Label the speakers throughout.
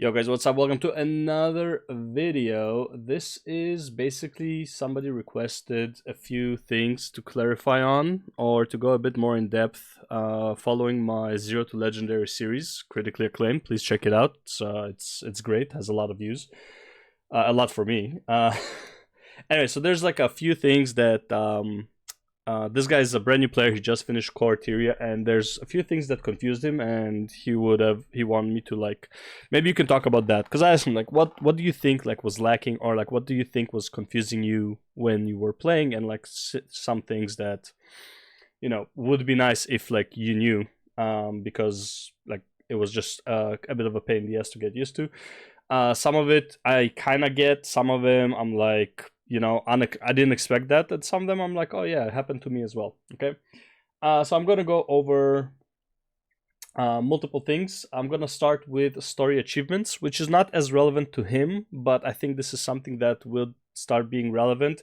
Speaker 1: Yo guys, what's up? Welcome to another video. This is basically somebody requested a few things to clarify on or to go a bit more in depth following my Zero to Legendary series, critically acclaimed. Please check it out. It's great, has a lot of views. A lot for me. Anyway, so there's like a few things that this guy is a brand new player. He just finished core Tyria, and there's a few things that confused him, and he wanted me to like maybe you can talk about that, because I asked him like what do you think like was lacking, or like what do you think was confusing you when you were playing, and like some things that would be nice if like you knew, because like it was just a bit of a pain in the ass to get used to. Some of it I kind of get, some of them I'm like, I didn't expect that. And some of them I'm like, oh yeah, it happened to me as well. Okay. So I'm going to go over multiple things. I'm going to start with story achievements, which is not as relevant to him, but I think this is something that will start being relevant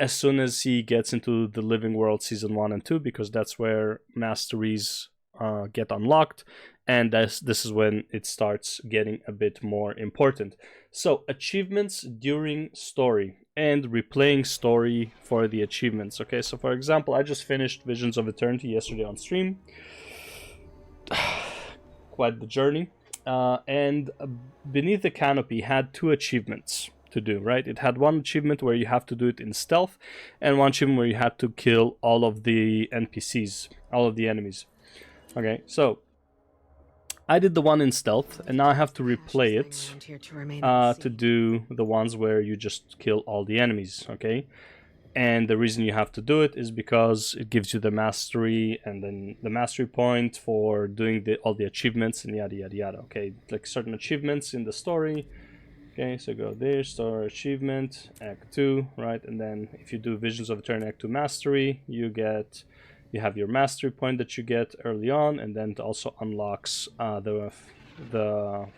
Speaker 1: as soon as he gets into the Living World Season 1 and 2, because that's where masteries get unlocked, and this is when it starts getting a bit more important. So achievements during story and replaying story for the achievements. Okay, so for example, I just finished Visions of Eternity yesterday on stream. Quite the journey. And Beneath the Canopy had two achievements to do, right? It had one achievement where you have to do it in stealth, and one achievement where you had to kill all of the NPCs, all of the enemies. Okay, so I did the one in stealth, and now I have to replay it to do the ones where you just kill all the enemies, okay? And the reason you have to do it is because it gives you the mastery, and then the mastery point for doing all the achievements and yada yada yada, okay? Like certain achievements in the story. Okay, so go there, story achievement, Act 2, right? And then if you do Visions of Eternity Act 2 mastery, you have your mastery point that you get early on, and then it also unlocks the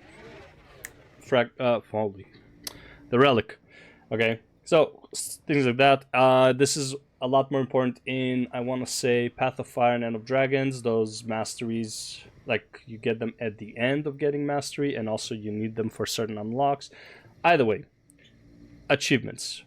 Speaker 1: relic. Okay, so things like that. This is a lot more important in, I want to say, Path of Fire and End of Dragons. Those masteries, like you get them at the end of getting mastery, and also you need them for certain unlocks. Either way, achievements.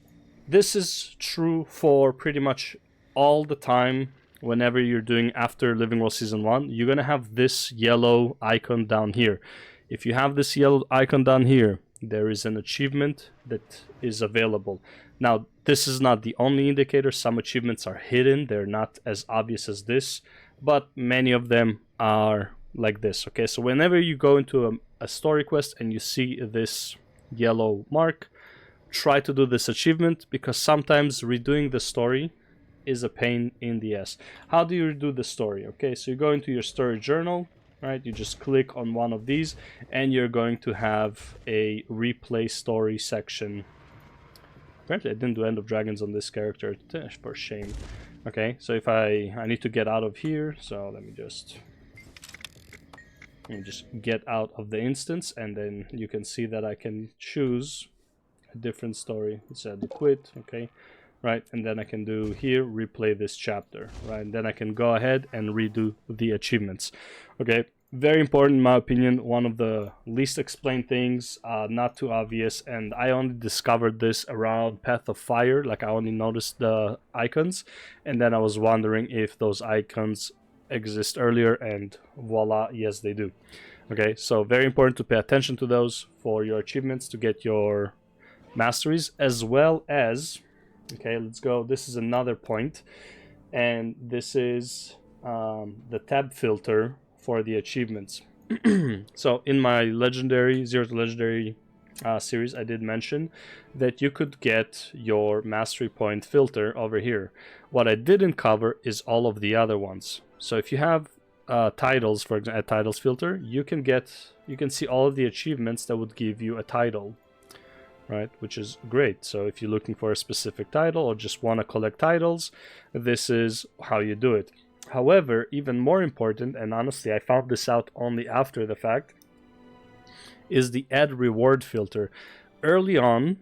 Speaker 1: This is true for pretty much all the time. Whenever you're doing after Living World Season 1, you're going to have this yellow icon down here. If you have this yellow icon down here, there is an achievement that is available. Now, this is not the only indicator. Some achievements are hidden. They're not as obvious as this, but many of them are like this. Okay, so whenever you go into a story quest and you see this yellow mark, try to do this achievement, because sometimes redoing the story is a pain in the ass. How do you do the story? Okay, so you go into your story journal, right? You just click on one of these, and you're going to have a replay story section. Apparently I didn't do End of Dragons on this character, for shame. Okay, so if I need to get out of here, so let me just get out of the instance, and then you can see that I can choose a different story. It said to quit, okay. Right, and then I can do here, replay this chapter, right? And then I can go ahead and redo the achievements. Okay, very important in my opinion, one of the least explained things, not too obvious, and I only discovered this around Path of Fire. Like, I only noticed the icons, and then I was wondering if those icons exist earlier, and voila, yes they do. Okay, so very important to pay attention to those for your achievements to get your masteries, as well as, okay, let's go. This is another point, and this is the tab filter for the achievements. So in my legendary, Zero to Legendary series, I did mention that you could get your mastery point filter over here. What I didn't cover is all of the other ones. So if you have titles, for example, a titles filter, you can see all of the achievements that would give you a title, right, which is great. So if you're looking for a specific title or just want to collect titles, this is how you do it. However, even more important, and honestly I found this out only after the fact, is the add reward filter. Early on,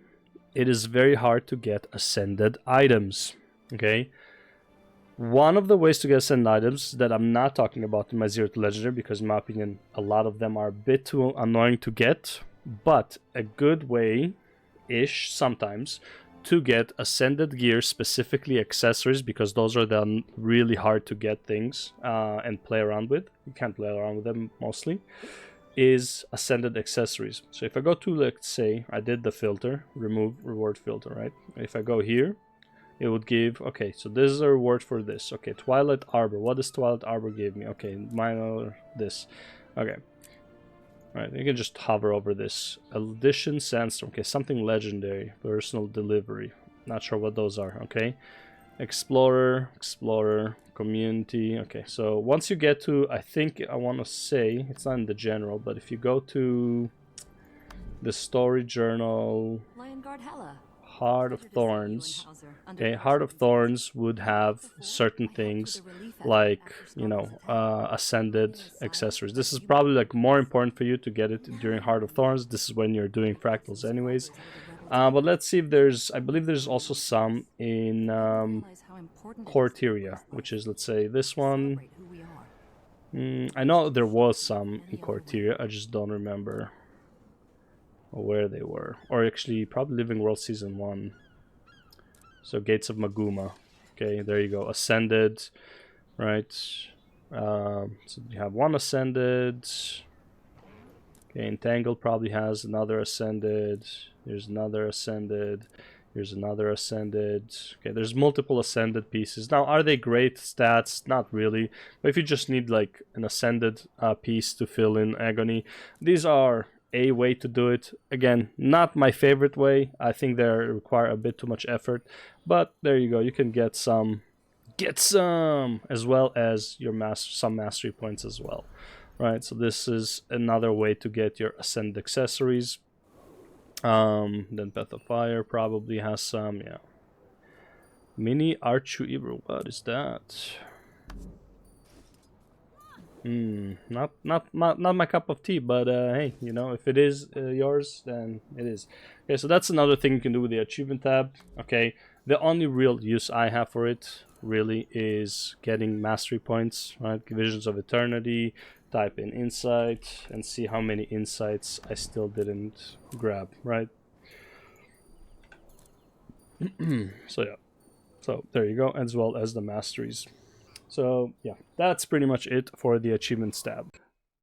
Speaker 1: it is very hard to get ascended items. Okay, one of the ways to get ascended items that I'm not talking about in my Zero to Legendary, because in my opinion a lot of them are a bit too annoying to get, but a good way-ish sometimes to get ascended gear, specifically accessories, because those are the really hard to get things and play around with. You can't play around with them mostly, is ascended accessories. So if I go to, let's say, I did the filter, remove reward filter, right? If I go here, it would give, okay, so this is a reward for this. Okay, Twilight Arbor. What does Twilight Arbor give me? Okay, minor this. Okay. Alright, you can just hover over this. Addition Sandstorm. Okay, something legendary. Personal delivery. Not sure what those are. Okay. Explorer, community. Okay, so once you get to, I think I want to say, it's not in the general, but if you go to the story journal, Heart of Thorns. Okay, Heart of Thorns would have certain things like, you know, ascended accessories. This is probably like more important for you to get it during Heart of Thorns. This is when you're doing fractals anyways. But let's see if there's, I believe there's also some in Corteria, which is, let's say, this one. I know there was some in Corteria, I just don't remember where they were, or actually probably Living World Season 1. So Gates of Maguma. Okay, there you go. Ascended, right? So you have one ascended. Okay, Entangled probably has another ascended. There's another ascended. Here's another ascended. Okay, there's multiple ascended pieces. Now, are they great stats? Not really. But if you just need like an ascended piece to fill in Agony, these are a way to do it. Again, not my favorite way. I think they require a bit too much effort, but there you go. You can get some, as well as your some mastery points as well, right? So this is another way to get your ascend accessories. Then Path of Fire probably has some, yeah. Mini Archu Ibro, what is that? Not my cup of tea, but hey, you know, if it is yours, then it is. Okay, so that's another thing you can do with the achievement tab. Okay, the only real use I have for it really is getting mastery points, right? Visions of Eternity, type in insight and see how many insights I still didn't grab, right? So yeah, so there you go, as well as the masteries. So yeah, that's pretty much it for the achievements tab.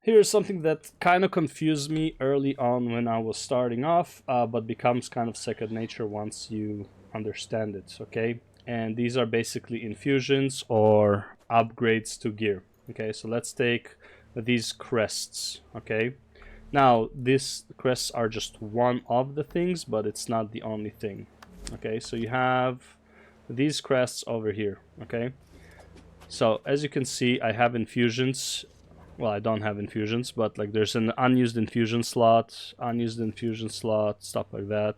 Speaker 1: Here's something that kind of confused me early on when I was starting off, but becomes kind of second nature once you understand it, okay? And these are basically infusions or upgrades to gear. Okay, so let's take these crests, okay? Now, these crests are just one of the things, but it's not the only thing. Okay, so you have these crests over here, okay? So, as you can see, I have infusions. Well, I don't have infusions, but like there's an unused infusion slot, stuff like that.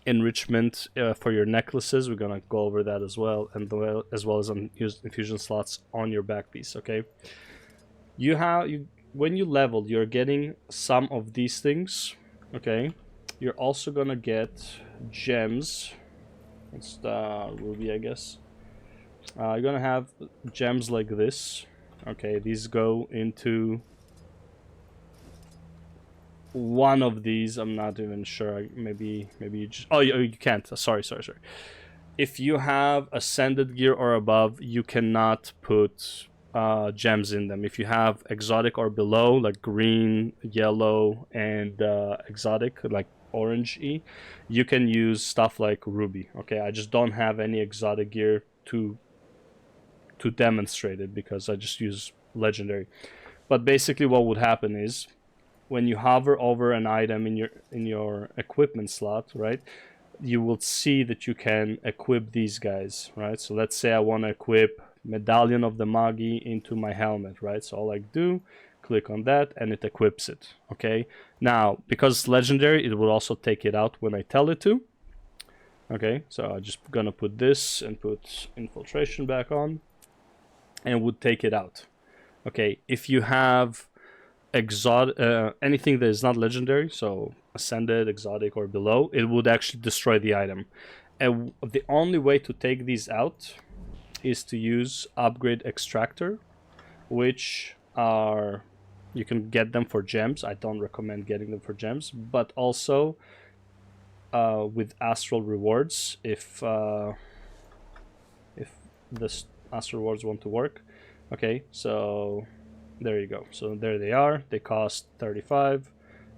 Speaker 1: Enrichment for your necklaces, we're gonna go over that as well, and as well as unused infusion slots on your back piece, okay? When you level, you're getting some of these things, okay? You're also gonna get gems. It's the ruby, I guess. You're gonna have gems like this. Okay, these go into one of these. I'm not even sure. Maybe you just... Oh, you can't. Sorry. If you have ascended gear or above, you cannot put gems in them. If you have exotic or below, like green, yellow, and exotic, like orangey, you can use stuff like ruby. Okay, I just don't have any exotic gear to demonstrate it because I just use legendary. But basically what would happen is when you hover over an item in your equipment slot, right, you will see that you can equip these guys, right? So let's say I want to equip Medallion of the Magi into my helmet, right? So all I do, click on that and it equips it, okay? Now, because it's legendary, it will also take it out when I tell it to. Okay, so I'm just gonna put this and put infiltration back on and would take it out. Okay, if you have exotic, anything that is not legendary, so ascended, exotic, or below, it would actually destroy the item. And the only way to take these out is to use upgrade extractor, which are You can get them for gems. I don't recommend getting them for gems, but also with astral rewards, if the astral rewards want to work. Okay, so there you go. So there they are. They cost 35,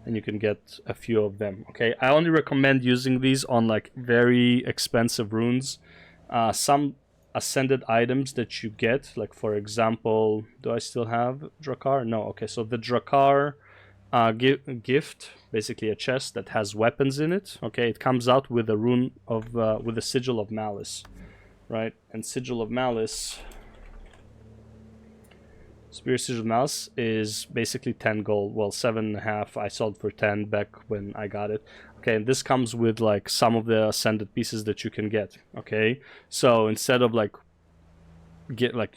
Speaker 1: and you can get a few of them. Okay, I only recommend using these on like very expensive runes. Some ascended items that you get, like for example, do I still have Drakkar? No. Okay, so the Drakkar gift, basically a chest that has weapons in it. Okay, it comes out with a rune of with a sigil of malice, right? And sigil of malice, Spear Sigil of Malice is basically 10 gold. Well, 7.5. I sold for 10 back when I got it. Okay, and this comes with like some of the ascended pieces that you can get. Okay, so instead of like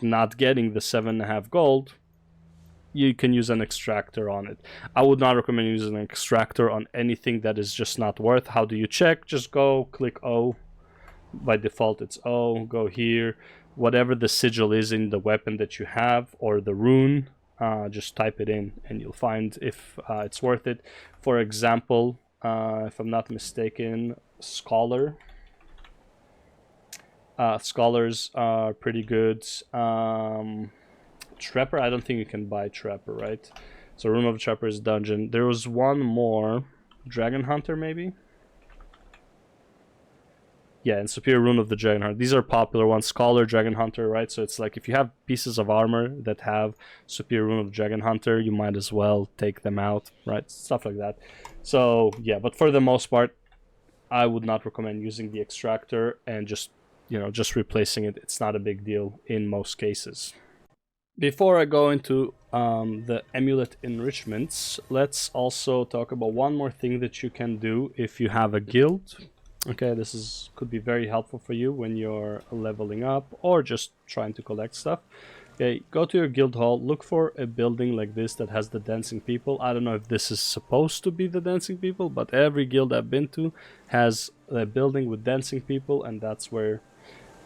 Speaker 1: not getting the 7.5 gold, you can use an extractor on it. I would not recommend using an extractor on anything that is just not worth. How do you check? Just go click O. By default it's O. Go here, whatever the sigil is in the weapon that you have or the rune, just type it in and you'll find if it's worth it. For example, if I'm not mistaken, Scholar. Scholars are pretty good. Trapper, I don't think you can buy Trapper, right? So Rune of Trapper is dungeon. There was one more. Dragon Hunter, maybe? Yeah, and Superior Rune of the Dragon Hunter. These are popular ones. Scholar, Dragon Hunter, right? So it's like if you have pieces of armor that have Superior Rune of the Dragon Hunter, you might as well take them out, right? Stuff like that. So, yeah, but for the most part, I would not recommend using the extractor and just, just replacing it. It's not a big deal in most cases. Before I go into the Amulet Enrichments, let's also talk about one more thing that you can do if you have a guild. Okay, this could be very helpful for you when you're leveling up or just trying to collect stuff. Okay, go to your guild hall, look for a building like this that has the dancing people. I don't know if this is supposed to be the dancing people, but every guild I've been to has a building with dancing people, and that's where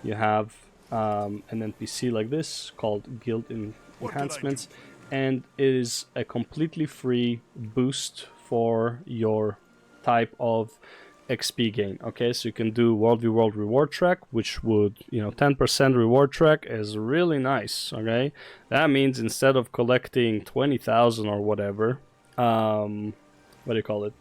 Speaker 1: you have an NPC like this called Guild Enhancements, and it is a completely free boost for your type of XP gain. Okay, so you can do World v World reward track, which would 10% reward track is really nice. Okay, that means instead of collecting 20,000 or whatever, what do you call it,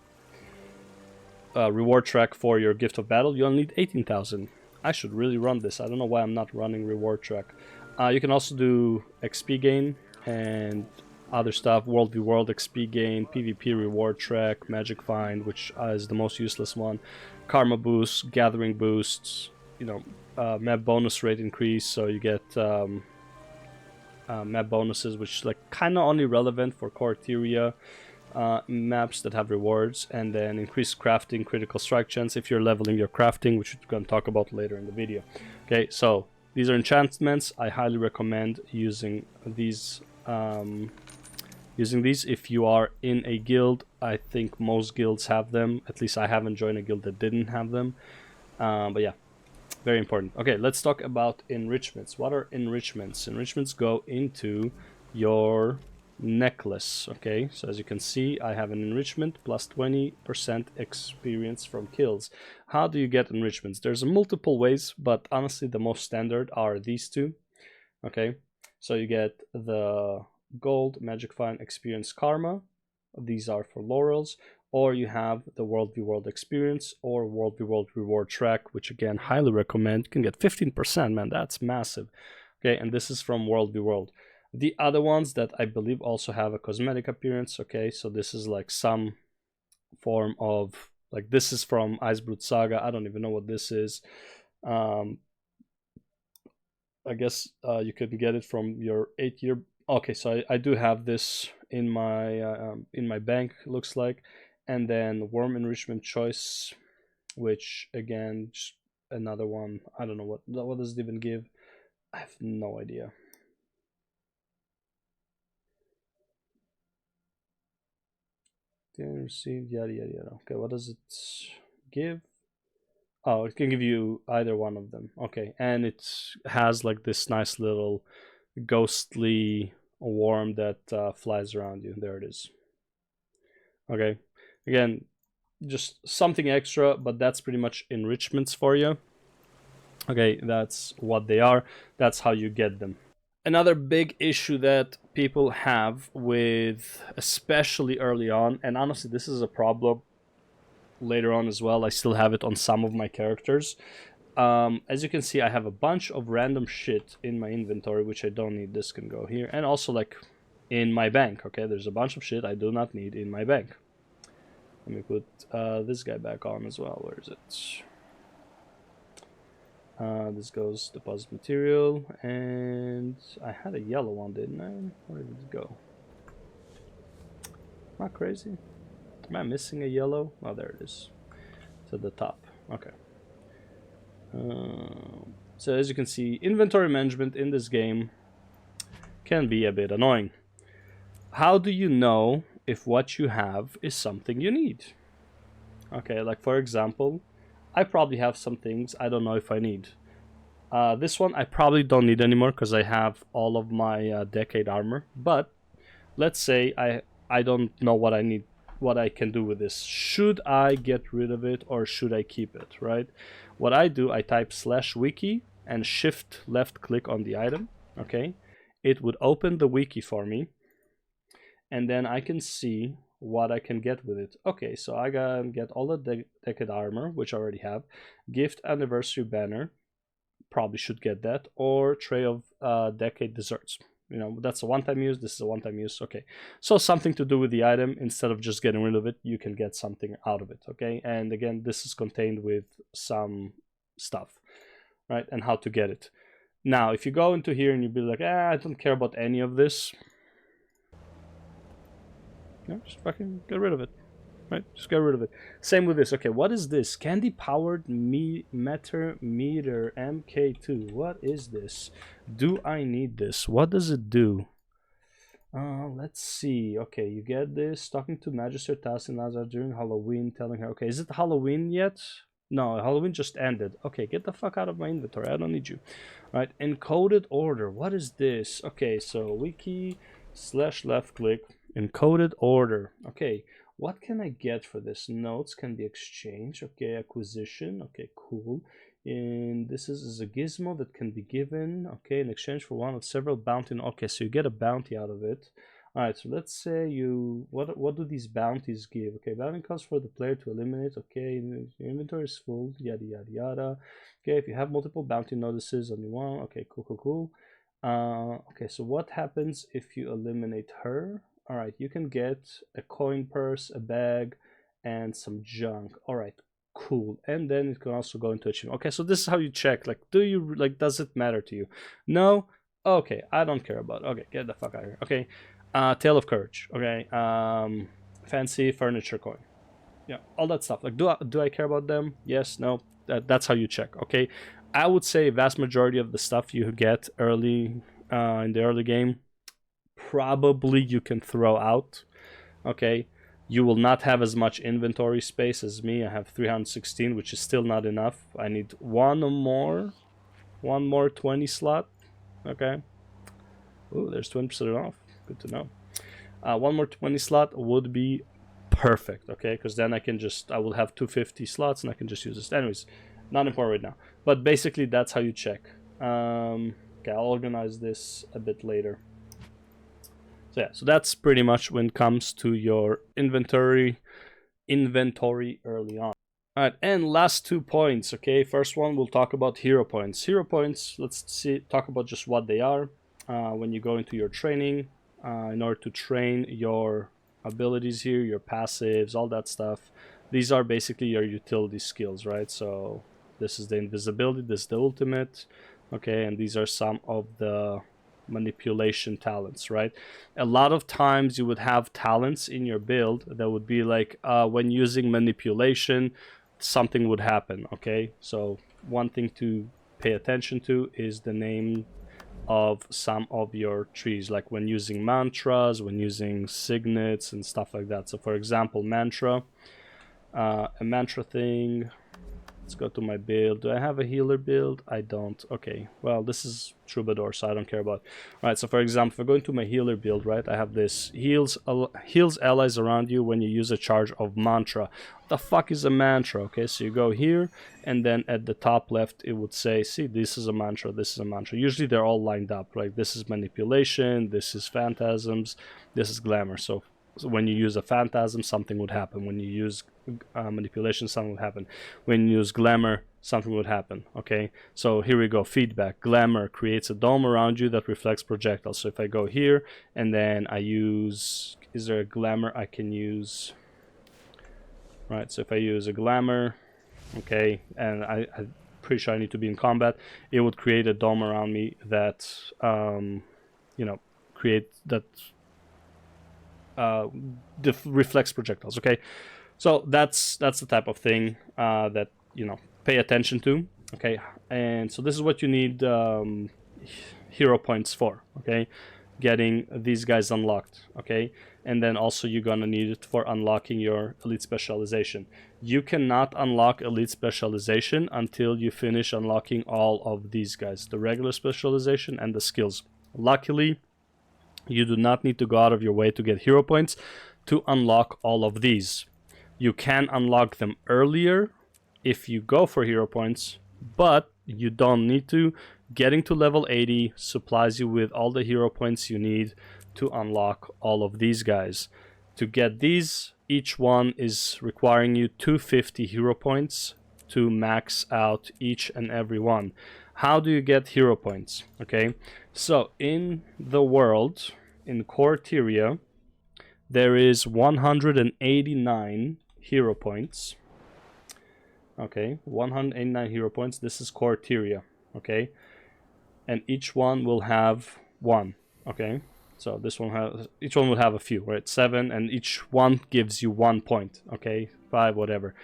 Speaker 1: reward track for your Gift of Battle, you only need 18,000. I should really run this. I don't know why I'm not running reward track. You can also do XP gain and other stuff. World v World XP gain, PvP reward track, Magic Find, which is the most useless one, Karma boosts, Gathering boosts, map bonus rate increase, so you get map bonuses, which like kind of only relevant for core Tyria maps that have rewards, and then increased crafting, critical strike chance if you're leveling your crafting, which we're going to talk about later in the video. Okay, so these are enchantments. I highly recommend using these. If you are in a guild. I think most guilds have them. At least I haven't joined a guild that didn't have them. But yeah, very important. Okay, let's talk about enrichments. What are enrichments? Enrichments go into your necklace. Okay, so as you can see, I have an enrichment plus 20% experience from kills. How do you get enrichments? There's multiple ways, but honestly the most standard are these two. Okay, so you get the gold, Magic Find, experience, karma. These are for laurels. Or you have the World v World experience or World v World reward track, which again highly recommend. You can get 15%, man, that's massive. Okay, and this is from World v World. The other ones that I believe also have a cosmetic appearance. Okay, so this is like some form of, like, this is from Icebrood Saga. I don't even know what this is. I guess you can get it from your 8-year. Okay, so I do have this in my bank, looks like. And then Worm Enrichment Choice, which again, another one. I don't know what does it even give. I have no idea. Didn't receive, yada yada yada. Okay, what does it give? Oh, it can give you either one of them. Okay, and it has like this nice little ghostly, worm that flies around you. There it is. Okay, again, just something extra, but that's pretty much enrichments for you. Okay, that's what they are. That's how you get them. Another big issue that people have with, especially early on, and honestly this is a problem later on as well, I still have it on some of my characters. As you can see, I have a bunch of random shit in my inventory which I don't need. This can go here, and also like in my bank. Okay, there's a bunch of shit I do not need in my bank. Let me put this guy back on as well. Where is it? This goes deposit material, and I had a yellow one, didn't I? Where did it go? Am I crazy? Am I missing a yellow? Oh, there it is. It's at the top. Okay. So as you can see, inventory management in this game can be a bit annoying. How do you know if what you have is something you need? Okay, like for example, I probably have some things I don't know if I need. This one I probably don't need anymore because I have all of my decade armor. But let's say I don't know what I need, what I can do with this. Should I get rid of it or should I keep it, right? What I do, I type /wiki and shift left click on the item. Okay, it would open the wiki for me, and then I can see what I can get with it. Okay, so I can get all the decade armor, which I already have, gift anniversary banner, probably should get that, or tray of decade desserts. You know, that's a one-time use, this is a one-time use. Okay, so something to do with the item. Instead of just getting rid of it, you can get something out of it. Okay, and again, this is contained with some stuff, right? And how to get it. Now if you go into here and you be like, I don't care about any of this, yeah, just fucking get rid of it, right? Just get rid of it. Same with this. Okay, what is this? Candy powered meter MK2. What is this? Do I need this? What does it do? Let's see. Okay, you get this. Talking to Magister Tassin Lazar during Halloween, telling her. Okay, is it Halloween yet? No, Halloween just ended. Okay, get the fuck out of my inventory. I don't need you. Right, encoded order. What is this? Okay, so wiki /left click. Encoded order. Okay, what can I get for this? Notes can be exchanged. Okay, acquisition. Okay, cool. And this is a gizmo that can be given. Okay, in exchange for one of several bounty. Okay, so you get a bounty out of it. All right, so let's say you what do these bounties give? Okay, bounty costs for the player to eliminate. Okay, your inventory is full. Yada yada yada. Okay, if you have multiple bounty notices, only one. Okay, cool. Okay, so what happens if you eliminate her? All right, you can get a coin purse, a bag, and some junk. All right, cool. And then it can also go into achievement. Okay, so this is how you check. Like, does it matter to you? No. Okay, I don't care about it. Okay, get the fuck out of here. Okay, Tale of Courage. Okay, fancy furniture coin. Yeah, all that stuff. Like, do I care about them? Yes, no. That's how you check. Okay, I would say vast majority of the stuff you get early in the early game, probably you can throw out. Okay, you will not have as much inventory space as me. I have 316, which is still not enough. I need one more 20 slot. Okay. Ooh, there's 20% off. Good to know. One more 20 slot would be perfect. Okay, because then I will have 250 slots and I can just use this. Anyways, not important right now. But basically, that's how you check. Okay, I'll organize this a bit later. So yeah, so that's pretty much when it comes to your inventory early on. All right, and last 2 points. Okay, first one we'll talk about hero points. Hero points. Let's talk about just what they are. When you go into your training, in order to train your abilities here, your passives, all that stuff. These are basically your utility skills, right? So this is the invisibility, this is the ultimate. Okay, and these are some of the manipulation talents, right? A lot of times you would have talents in your build that would be like when using manipulation something would happen. Okay, so one thing to pay attention to is the name of some of your trees, like when using mantras, when using signets and stuff like that. So for example, mantra, a mantra thing, Let's go to my build. Do I have a healer build? I don't. Okay, well, this is Troubadour, so I don't care about. All right, so for example, if I go into my healer build, right, I have this heals allies around you when you use a charge of mantra. What the fuck is a mantra? Okay, so you go here, and then at the top left, it would say, see, this is a mantra, this is a mantra. Usually they're all lined up, right? This is manipulation, this is phantasms, this is glamour. So when you use a phantasm, something would happen. When you use manipulation, something would happen. When you use glamour, something would happen. Okay, so here we go. Feedback. Glamour creates a dome around you that reflects projectiles. So if I go here and then I use, is there a glamour I can use? Right, so if I use a glamour, okay, and I'm pretty sure I need to be in combat, it would create a dome around me that, you know, create that reflects projectiles. Okay, so that's the type of thing that, you know, pay attention to. Okay, and so this is what you need hero points for. Okay, getting these guys unlocked. Okay, and then also you're gonna need it for unlocking your elite specialization. You cannot unlock elite specialization until you finish unlocking all of these guys, the regular specialization and the skills. Luckily, you do not need to go out of your way to get hero points to unlock all of these. You can unlock them earlier if you go for hero points, but you don't need to. Getting to level 80 supplies you with all the hero points you need to unlock all of these guys. To get these, each one is requiring you 250 hero points to max out each and every one. How do you get hero points? Okay, so in the world, in Corteria, there is 189 hero points. Okay, 189 hero points. This is Corteria. Okay, and each one will have one. Okay, so this one has, each one will have a few, right? 7, and each one gives you 1 point. Okay, 5, whatever.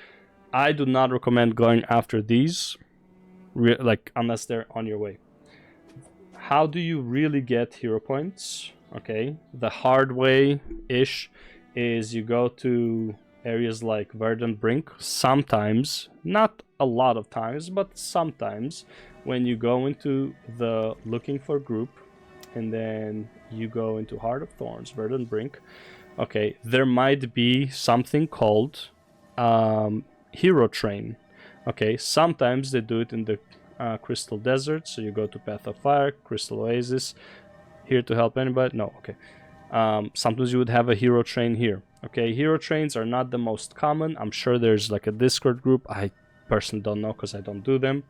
Speaker 1: I do not recommend going after these, like, unless they're on your way. How do you really get hero points? Okay, the hard way-ish is you go to areas like Verdant Brink. Sometimes, not a lot of times, but sometimes, when you go into the looking for group, and then you go into Heart of Thorns, Verdant Brink, okay, there might be something called Hero Train. Okay, sometimes they do it in the Crystal Desert, so you go to Path of Fire, Crystal Oasis. Here to help anybody? No, okay. Sometimes you would have a hero train here. Okay, hero trains are not the most common. I'm sure there's like a Discord group. I personally don't know because I don't do them.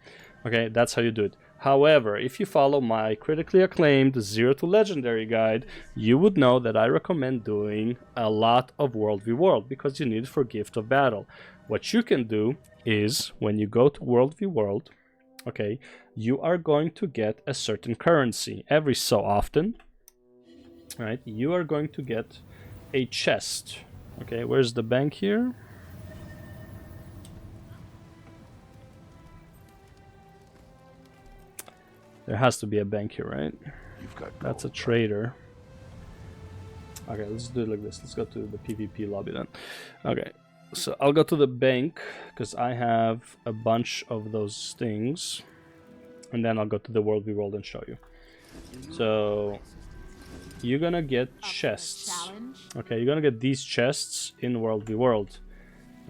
Speaker 1: Okay, that's how you do it. However, if you follow my critically acclaimed 0 to Legendary guide, you would know that I recommend doing a lot of World v World because you need it for Gift of Battle. What you can do is, when you go to World v World, okay, you are going to get a certain currency every so often, right? You are going to get a chest. Okay, where's the bank here? There has to be a bank here, right? That's a trader. Okay, let's do it like this. Let's go to the PvP lobby then. Okay, so I'll go to the bank because I have a bunch of those things. And then I'll go to the World v World and show you. So you're gonna get chests. Okay, you're gonna get these chests in World v World.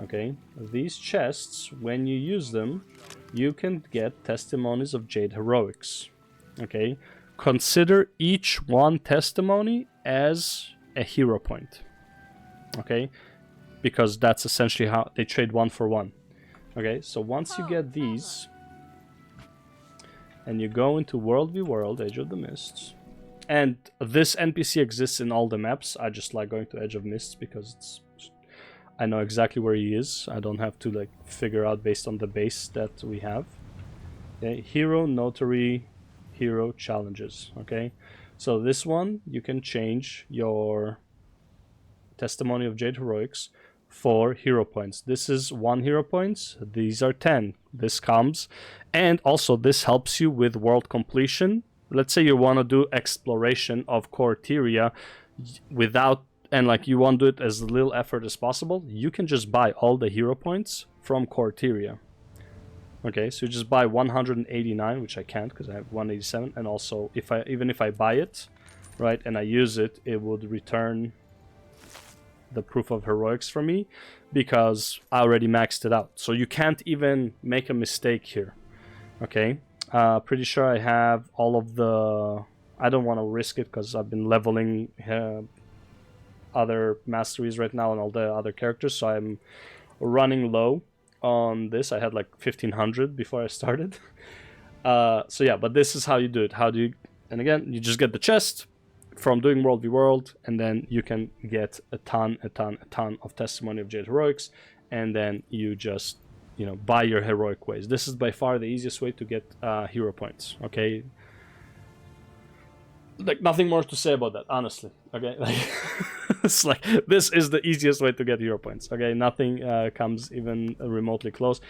Speaker 1: Okay, these chests, when you use them, you can get testimonies of Jade Heroics. Okay, consider each one testimony as a hero point. Okay, because that's essentially how they trade 1 for 1. Okay, so once you get these, and you go into World v World, Age of the Mists, and this NPC exists in all the maps. I just like going to Edge of Mists because it's, I know exactly where he is. I don't have to like figure out based on the base that we have. Okay, Hero, Notary, Hero Challenges. Okay, so this one you can change your Testimony of Jade Heroics for hero points. This is 1 hero points. These are 10. This comes, and also this helps you with world completion. Let's say you want to do exploration of Corteria without, and like you want to do it as little effort as possible. You can just buy all the hero points from Corteria. Okay, so you just buy 189, which I can't because I have 187, and also even if I buy it, right, and I use it, it would return the proof of heroics for me because I already maxed it out. So you can't even make a mistake here. Okay, pretty sure I have all of the. I don't want to risk it because I've been leveling other masteries right now and all the other characters, so I'm running low on this. I had like 1500 before I started. So yeah, but this is how you do it. How do you? And again, you just get the chest from doing World v World, and then you can get a ton of Testimony of Jade Heroics, and then you just, you know, buy your heroic ways. This is by far the easiest way to get hero points. Okay, like nothing more to say about that, honestly. Okay, like it's like this is the easiest way to get hero points. Okay, nothing comes even remotely close.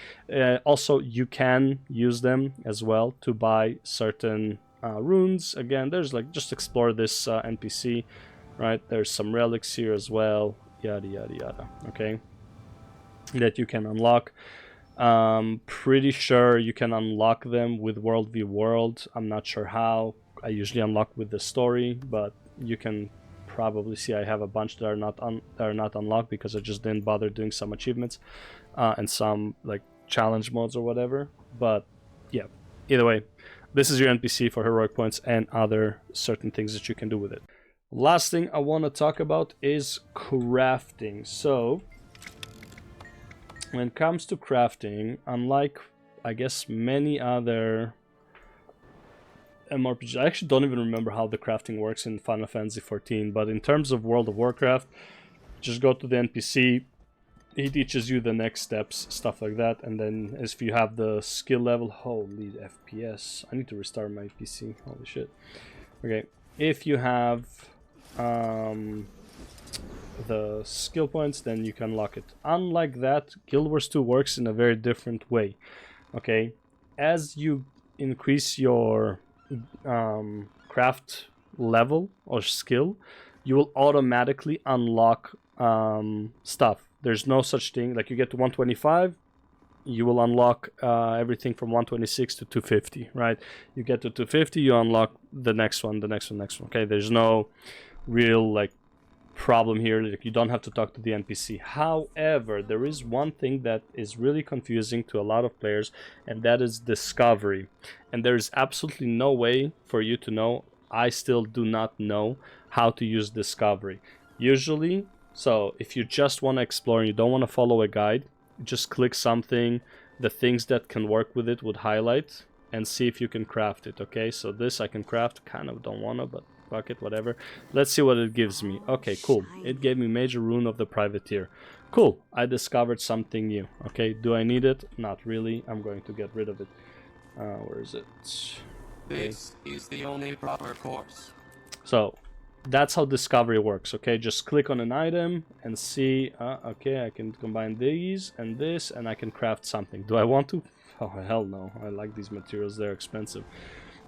Speaker 1: Also, you can use them as well to buy certain runes. Again, there's like, just explore this NPC, right? There's some relics here as well, yada yada yada. Okay, that you can unlock. Pretty sure you can unlock them with World v World. I'm not sure how. I usually unlock with the story, but you can probably see I have a bunch that are not unlocked because I just didn't bother doing some achievements and some like challenge modes or whatever. But yeah, either way, this is your NPC for heroic points and other certain things that you can do with it. Last thing I want to talk about is crafting. So when it comes to crafting, unlike I guess many other MMORPG, I actually don't even remember how the crafting works in Final Fantasy XIV, but in terms of World of Warcraft, just go to the NPC, he teaches you the next steps, stuff like that, and then if you have the skill level, holy FPS, I need to restart my PC, holy shit. Okay, if you have the skill points, then you can unlock it. Unlike that, Guild Wars 2 works in a very different way. Okay, as you increase your craft level or skill, you will automatically unlock stuff. There's no such thing, like you get to 125, you will unlock everything from 126 to 250, right? You get to 250, you unlock the next one. Okay, there's no real like problem here. Like, you don't have to talk to the NPC. However, there is one thing that is really confusing to a lot of players, and that is discovery. And there is absolutely no way for you to know. I still do not know how to use discovery. Usually, so if you just want to explore and you don't want to follow a guide, just click something, the things that can work with it would highlight, and see if you can craft it. Okay, so this I can craft, kind of don't wanna, but fuck it, whatever. Let's see what it gives me. Okay, cool. It gave me Major Rune of the Privateer. Cool, I discovered something new. Okay, do I need it? Not really. I'm going to get rid of it. Where is it? Okay.
Speaker 2: This is the only proper course.
Speaker 1: So that's how discovery works. Okay, just click on an item and see, okay, I can combine these and this, and I can craft something. Do I want to? Oh, hell no. I like these materials, they're expensive.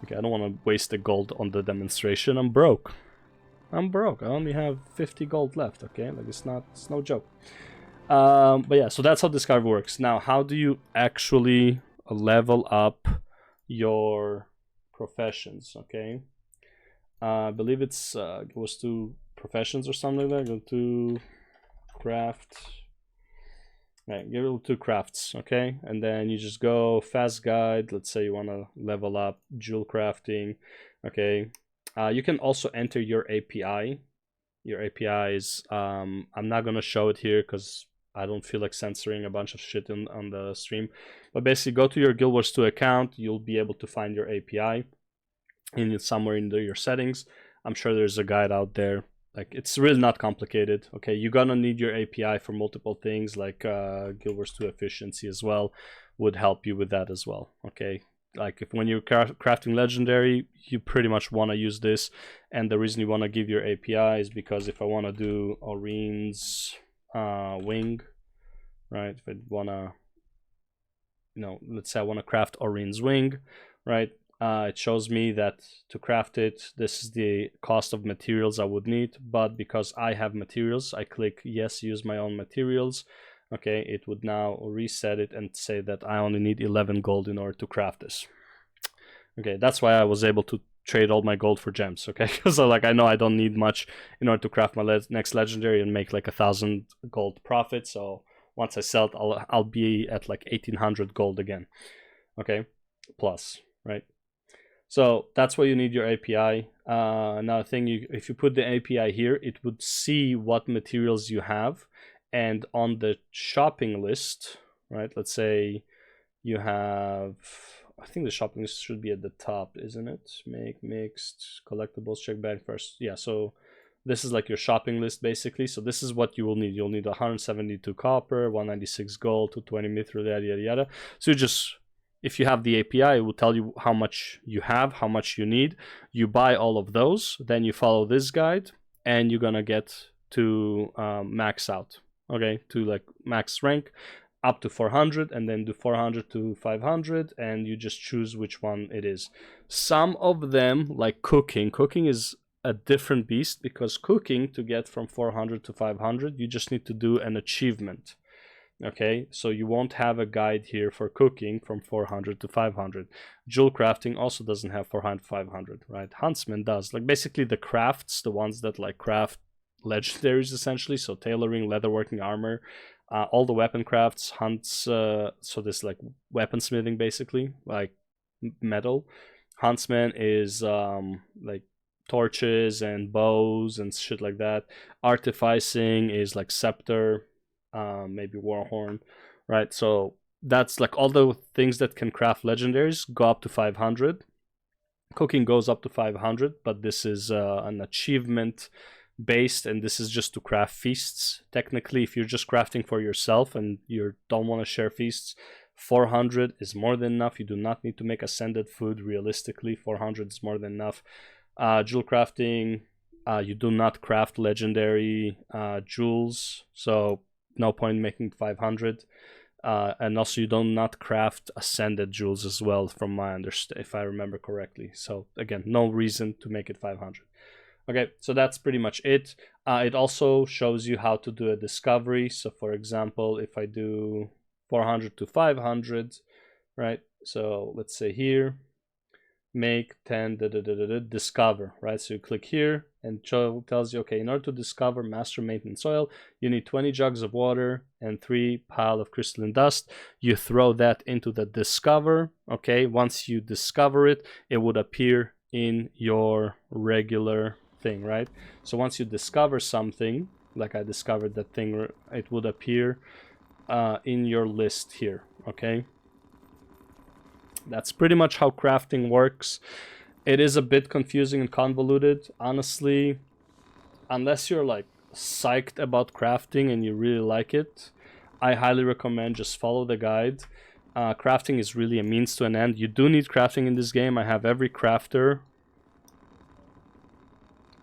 Speaker 1: Okay, I don't want to waste the gold on the demonstration. I'm broke. I only have 50 gold left, okay? Like, it's no joke. But yeah, so that's how discovery works. Now, how do you actually level up your professions, okay? I believe it was to professions or something like that. Go to craft. Right, give it to crafts, okay? And then you just go fast guide. Let's say you want to level up jewel crafting, okay? You can also enter your API. Your API is, I'm not going to show it here because I don't feel like censoring a bunch of shit on the stream. But basically, go to your Guild Wars 2 account. You'll be able to find your API somewhere in your settings. I'm sure there's a guide out there. Like, it's really not complicated. Okay, you're gonna need your API for multiple things, like Guild Wars 2 efficiency as well would help you with that as well. Okay, like if when you're crafting legendary, you pretty much want to use this, and the reason you want to give your API is because if I want to do Orion's wing, right? If I want to, let's say I want to craft Orion's wing, right? It shows me that to craft it, this is the cost of materials I would need, but because I have materials, I click yes, use my own materials, okay, it would now reset it and say that I only need 11 gold in order to craft this. Okay, that's why I was able to trade all my gold for gems, okay? Because like I know I don't need much in order to craft my next legendary and make like 1,000 gold profit. So once I sell it, I'll be at like 1,800 gold again, okay, plus, right? So that's why you need your API. Another thing, if you put the API here, it would see what materials you have, and on the shopping list, right? Let's say you have, I think the shopping list should be at the top, isn't it? Make mixed collectibles, check bank first. Yeah, so this is like your shopping list basically. So this is what you will need. You'll need 172 copper, 196 gold, 220 mithril, yada yada yada. So you just, if you have the API, it will tell you how much you have, how much you need. You buy all of those, then you follow this guide, and you're gonna get to max out, okay, to like max rank up to 400, and then do 400 to 500, and you just choose which one it is. Some of them, like cooking is a different beast, because cooking, to get from 400 to 500, you just need to do an achievement. Okay, so you won't have a guide here for cooking from 400 to 500. Jewel crafting also doesn't have 400 to 500, right? Huntsman does. Like basically the crafts, the ones that like craft legendaries essentially, so tailoring, leatherworking, armor, all the weapon crafts, hunts, so this like weaponsmithing basically, like metal. Huntsman is like torches and bows and shit like that. Artificing is like scepter, maybe Warhorn, right? So that's like all the things that can craft legendaries go up to 500. Cooking goes up to 500, but this is an achievement based, and this is just to craft feasts. Technically, if you're just crafting for yourself and you don't want to share feasts, 400 is more than enough. You do not need to make ascended food. Realistically, 400 is more than enough. Jewel crafting, you do not craft legendary jewels, so no point making 500. And also you do not craft ascended jewels as well, from my understanding, if I remember correctly. So again, no reason to make it 500. Okay, so that's pretty much it. It also shows you how to do a discovery. So for example, if I do 400 to 500, right? So let's say here, make 10 discover, right? So you click here and tells you, okay, in order to discover master maintenance oil, you need 20 jugs of water and 3 pile of crystalline dust. You throw that into the discover, okay? Once you discover it, it would appear in your regular thing, right? So once you discover something, like I discovered that thing, it would appear in your list here, okay? That's pretty much how crafting works. It is a bit confusing and convoluted, honestly. Unless you're like psyched about crafting and you really like it, I highly recommend just follow the guide. Crafting is really a means to an end. You do need crafting in this game. I have every crafter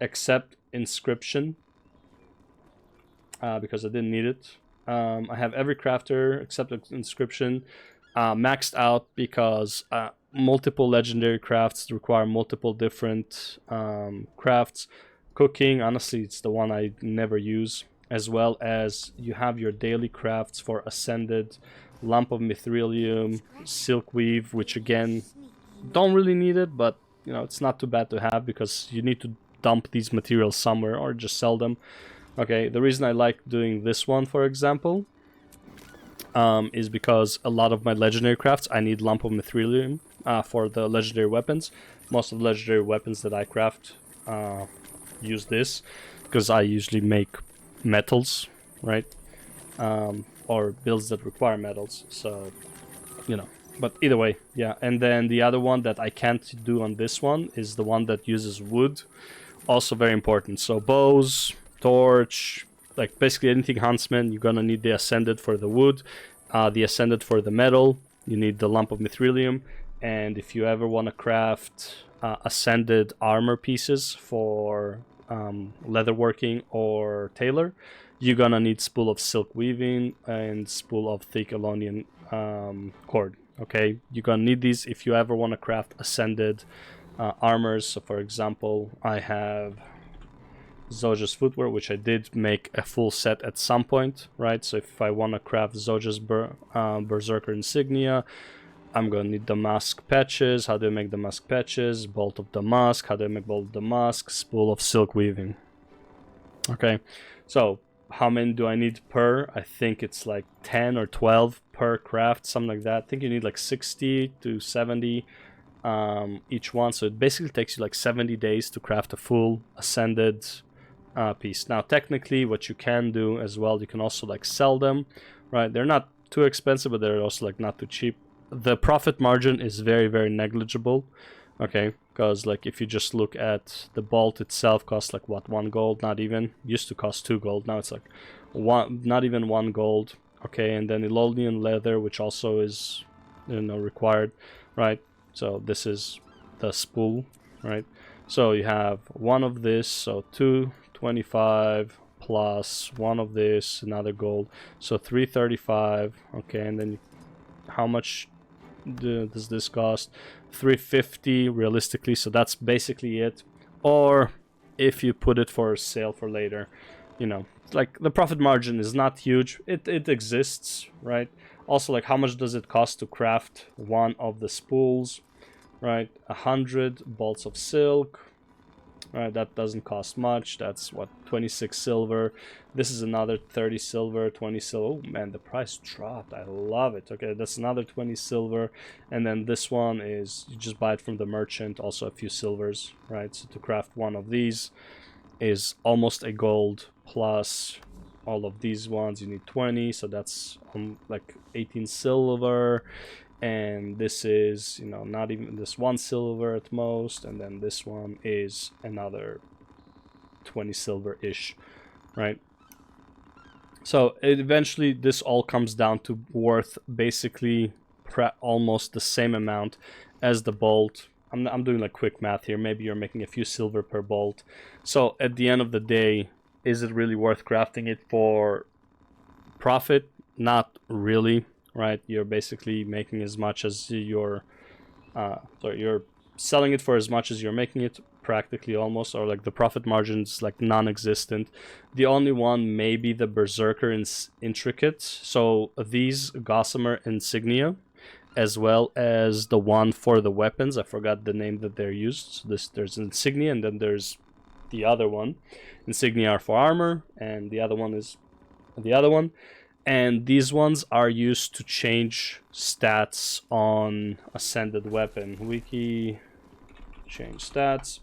Speaker 1: except inscription, because I didn't need it. I have every crafter except inscription maxed out, because multiple legendary crafts require multiple different crafts. Cooking, honestly, it's the one I never use, as well as you have your daily crafts for ascended, lump of mithrilium, silk weave, which again, don't really need it, but you know, it's not too bad to have, because you need to dump these materials somewhere or just sell them. Okay, the reason I like doing this one, for example, is because a lot of my legendary crafts, I need lump of mithrilium for the legendary weapons. Most of the legendary weapons that I craft use this, because I usually make metals, right? Or builds that require metals, so, you know. But either way, yeah. And then the other one that I can't do on this one is the one that uses wood. Also very important. So bows, torch, like basically anything huntsman, you're gonna need the ascended for the wood, the ascended for the metal, you need the lump of mithrilium, and if you ever want to craft ascended armor pieces for leatherworking or tailor, you're gonna need spool of silk weaving and spool of thick Elonian cord. Okay, you're gonna need these if you ever want to craft ascended armors. So for example, I have Zoja's footwear, which I did make a full set at some point, right? So if I want to craft Zoja's Berserker insignia, I'm gonna need damask patches. How do I make damask patches? Bolt of damask. How do I make bolt of damask? Spool of silk weaving. Okay, so how many do I need per? I think it's like 10 or 12 per craft, something like that. I think you need like 60 to 70 each one. So it basically takes you like 70 days to craft a full ascended piece. Now, technically, what you can do as well, you can also like sell them, right? They're not too expensive, but they're also like not too cheap. The profit margin is very, very negligible. Okay, because like if you just look at the bolt itself, costs like what, 1 gold? Not even. Used to cost 2 gold. Now it's like not even 1 gold. Okay, and then Elolian leather, which also is, you know, required, right? So this is the spool, right? So you have one of this, so 225 plus one of this, another gold, so 335. Okay, and then how much does this cost? 350 realistically, so that's basically it. Or if you put it for sale for later, you know, like the profit margin is not huge. It exists, right? Also, like how much does it cost to craft one of the spools, right? 100 bolts of silk, right? That doesn't cost much. That's what, 26 silver. This is another 30 silver, 20 silver. Oh man, the price dropped. I love it. Okay, that's another 20 silver. And then this one is, you just buy it from the merchant, also a few silvers, right? So to craft one of these is almost a gold, plus all of these ones you need 20, so that's like 18 silver. And this is, you know, not even this 1 silver at most, and then this one is another 20 silver-ish, right? So eventually this all comes down to worth basically almost the same amount as the bolt. I'm doing like quick math here. Maybe you're making a few silver per bolt. So at the end of the day, is it really worth crafting it for profit? Not really, right? You're basically making as much as you're you're selling it for as much as you're making it, practically, almost, or like the profit margin's like non-existent. The only one may be the Berserker intricate. So these Gossamer insignia, as well as the one for the weapons, I forgot the name that they're used. So there's insignia, and then there's the other one. Insignia are for armor, and the other one is the other one. And these ones are used to change stats on ascended weapon. Wiki change stats.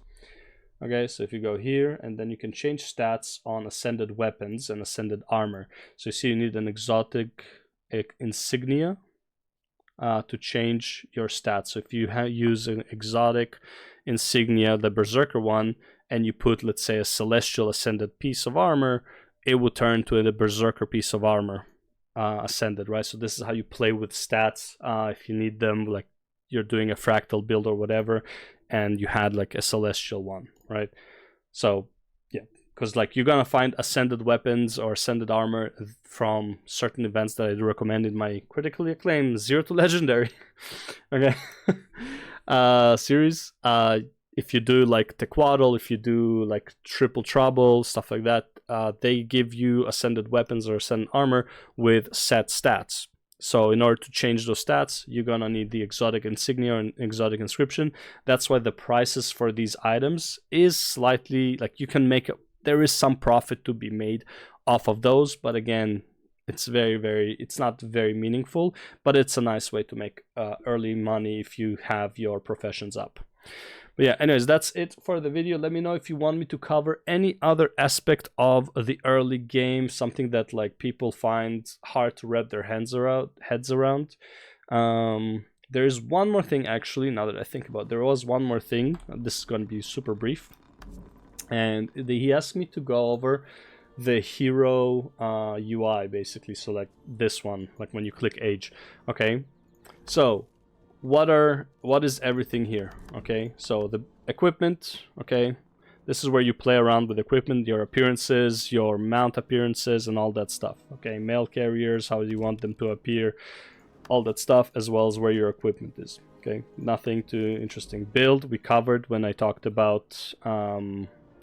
Speaker 1: Okay, so if you go here, and then you can change stats on ascended weapons and ascended armor. So you see you need an exotic insignia to change your stats. So if you use an exotic insignia, the Berserker one, and you put, let's say, a celestial ascended piece of armor, it will turn to a Berserker piece of armor ascended, right? So this is how you play with stats if you need them, like you're doing a fractal build or whatever, and you had like a celestial one, right? So yeah, because like you're gonna find ascended weapons or ascended armor from certain events that I do recommend in my critically acclaimed 0 to Legendary okay series. If you do like Tequaddle, if you do like Triple Trouble, stuff like that, they give you ascended weapons or ascended armor with set stats. So in order to change those stats, you're gonna need the exotic insignia and exotic inscription. That's why the prices for these items is slightly, like, you can make there is some profit to be made off of those, but again, it's it's not very meaningful, but it's a nice way to make early money if you have your professions up. But yeah, anyways, that's it for the video. Let me know if you want me to cover any other aspect of the early game, something that like people find hard to wrap their heads around. There is one more thing, actually, now that I think about it. There was one more thing. This is going to be super brief. And he asked me to go over the hero UI, basically. So like this one, like when you click age. Okay, so what is everything here? Okay, so the equipment, okay, this is where you play around with equipment, your appearances, your mount appearances, and all that stuff. Okay, mail carriers, how you want them to appear, all that stuff, as well as where your equipment is. Okay, nothing too interesting. Build, we covered when I talked about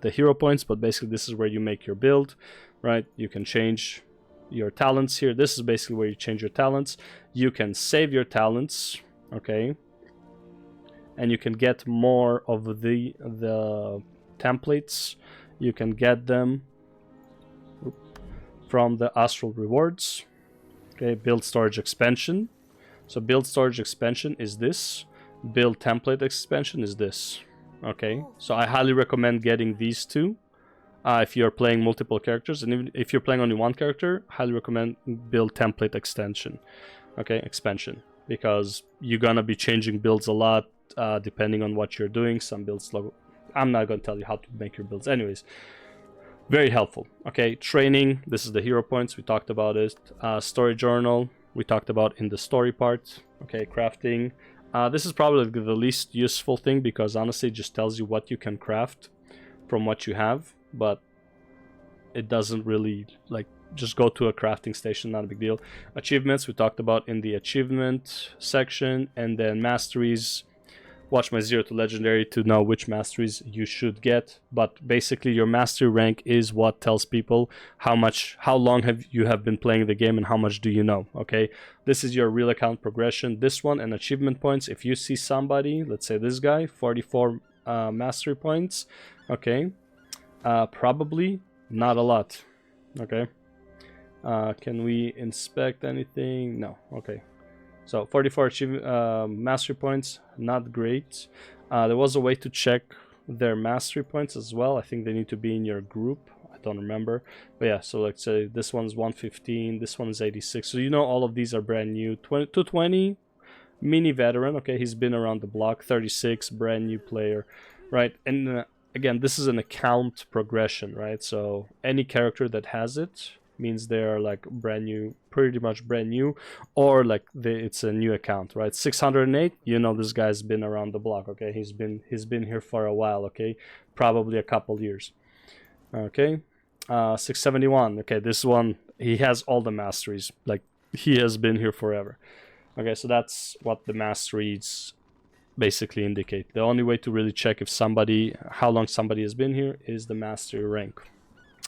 Speaker 1: the hero points, but basically this is where you make your build, right? You can change your talents here. This is basically where you change your talents. You can save your talents, okay? And you can get more of the templates. You can get them from the Astral Rewards. Okay, build storage expansion. So build storage expansion is this. Build template expansion is this. Okay, so I highly recommend getting these two if you're playing multiple characters, and even if you're playing only one character, highly recommend build template extension. Okay, expansion, because you're gonna be changing builds a lot depending on what you're doing. Some builds, I'm not gonna tell you how to make your builds. Anyways, very helpful. Okay, training. This is the hero points. We talked about it. Story journal. We talked about in the story part. Okay, crafting. This is probably the least useful thing, because honestly it just tells you what you can craft from what you have, but it doesn't really, like, just go to a crafting station, not a big deal. Achievements we talked about in the achievement section, and then masteries. Watch my 0 to legendary to know which masteries you should get, but basically your mastery rank is what tells people how long you have been playing the game and how much do you know. Okay, this is your real account progression. This one and achievement points. If you see somebody, let's say this guy, 44 mastery points, okay, probably not a lot. Okay, can we inspect anything? No. Okay, so 44 mastery points, not great. There was a way to check their mastery points as well. I think they need to be in your group. I don't remember. But yeah, so let's say this one's 115, this one is 86. So you know all of these are brand new. 220, mini veteran. Okay, he's been around the block. 36, brand new player, right? And again, this is an account progression, right? So any character that has it means they're like brand new, pretty much brand new, or like it's a new account, right? 608, you know this guy's been around the block. Okay, he's been here for a while. Okay, probably a couple years. Okay, 671. Okay, this one, he has all the masteries, like he has been here forever. Okay, so that's what the masteries basically indicate. The only way to really check if how long somebody has been here is the mastery rank.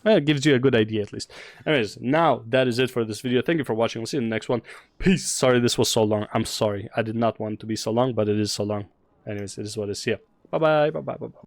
Speaker 1: It gives you a good idea at least. Anyways, now that is it for this video. Thank you for watching. We'll see you in the next one. Peace. Sorry this was so long. I'm sorry. I did not want it to be so long, but it is so long. Anyways, it is what it is. Yeah. Bye bye. Bye bye. Bye bye.